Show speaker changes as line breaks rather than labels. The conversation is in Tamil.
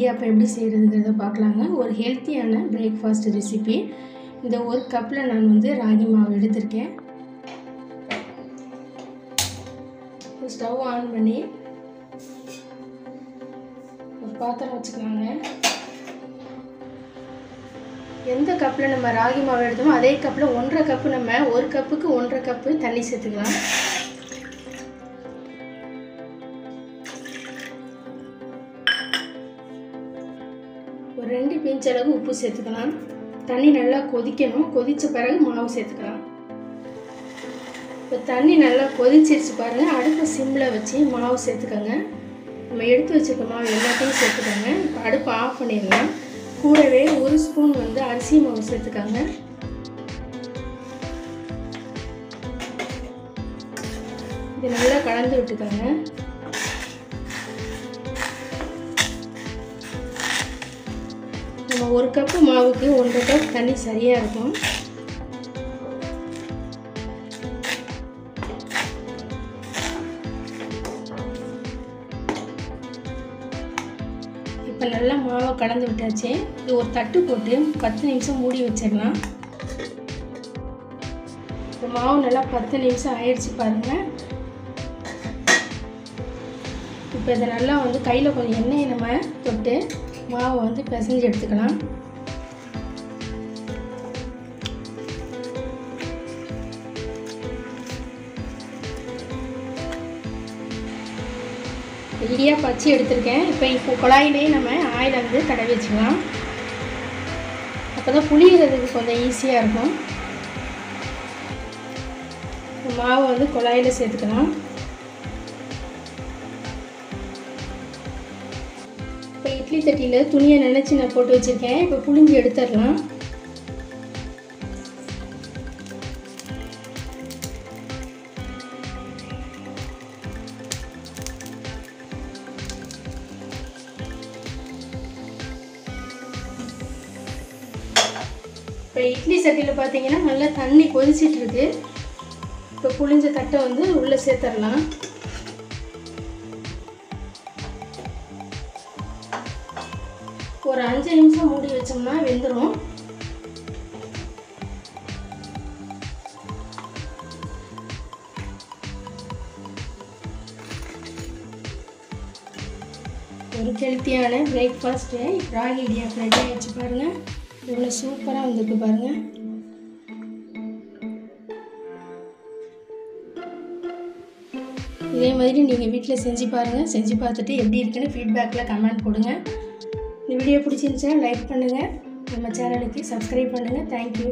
இடியாப்பம் எப்படி செய்கிறதுங்கிறத பார்க்கலாங்க. ஒரு ஹெல்த்தியான பிரேக்ஃபாஸ்ட் ரெசிபி. இந்த ஒரு கப்பில் நான் வந்து ராகி மாவு எடுத்திருக்கேன். ஸ்டவ் ஆன் பண்ணி ஒரு பாத்திரம் வச்சுக்கலாங்க. எந்த கப்பில் நம்ம ராகி மாவு எடுத்தோமோ அதே கப்பில் 1.5 கப்பு நம்ம ஒரு கப்புக்கு 1.5 கப்பு தண்ணி சேர்த்துக்கலாம். ஒரு 2 பிஞ்ச் அளவு உப்பு சேர்த்துக்கலாம். தண்ணி நல்லா கொதிக்கணும். கொதித்த பிறகு மாவு சேர்த்துக்கலாம். இப்போ தண்ணி நல்லா கொதிச்சிருச்சு பாருங்கள். அடுப்பை சிம்மில் வச்சு மாவு சேர்த்துக்கோங்க. நம்ம எடுத்து வச்சுருக்க மாவு எல்லாத்தையும் சேர்த்துக்கோங்க. இப்போ அடுப்பை ஆஃப் பண்ணிடலாம். கூடவே 1 ஸ்பூன் வந்து அரிசி மாவு சேர்த்துக்கோங்க. இது நல்லா கலந்து விட்டுக்கோங்க. நம்ம 1 கப்பு மாவுக்கு 1.5 கப் தண்ணி சரியாக இருக்கும். இப்போ நல்லா மாவை கலந்து விட்டாச்சு. இது ஒரு தட்டு போட்டு 10 நிமிஷம் மூடி வச்சிடலாம். இப்போ மாவு நல்லா 10 நிமிஷம் ஆயிடுச்சு பாருங்கள். இப்போ இதை நல்லா வந்து கையில் கொஞ்சம் எண்ணெயை நம்ம தொட்டு மாவை வந்து பிசைஞ்சு எடுத்துக்கலாம். இடியாப்பம் வச்சு எடுத்துருக்கேன். இப்போ குழாயிலேயே நம்ம ஆயில் வந்து தடவி வச்சுக்கலாம். அப்போ தான் புளியறதுக்கு கொஞ்சம் ஈஸியாக இருக்கும். மாவை வந்து குழாயில் சேர்த்துக்கலாம். இப்போ இட்லி தட்டியில் துணியை நினச்சி நான் போட்டு வச்சுருக்கேன். இப்போ புளிஞ்சு எடுத்துடலாம். இப்போ இட்லி சட்டியில் பார்த்தீங்கன்னா நல்லா தண்ணி கொதிச்சிட்டு இருக்கு. இப்போ புளிஞ்ச தட்டை வந்து உள்ளே சேர்த்துடலாம். ஒரு 5 நிமிஷம் மூடி வச்சோம்னா வெந்துடும். ஒரு ஹெல்த்தியான பிரேக்ஃபாஸ்ட்டு ராகி இடியாப்பம் ரெடி ஆகிடுச்சு பாருங்கள். இவ்வளோ சூப்பராக வந்துருக்கு பாருங்கள். இதே மாதிரி நீங்கள் வீட்டில் செஞ்சு பாருங்கள். செஞ்சு பார்த்துட்டு எப்படி இருக்குன்னு ஃபீட்பேக்கில் கமெண்ட் போடுங்க. இந்த வீடியோ பிடிச்சிருந்துச்சுன்னா லைக் பண்ணுங்கள். நம்ம சேனலுக்கு சப்ஸ்கிரைப் பண்ணுங்கள். தேங்க்யூ.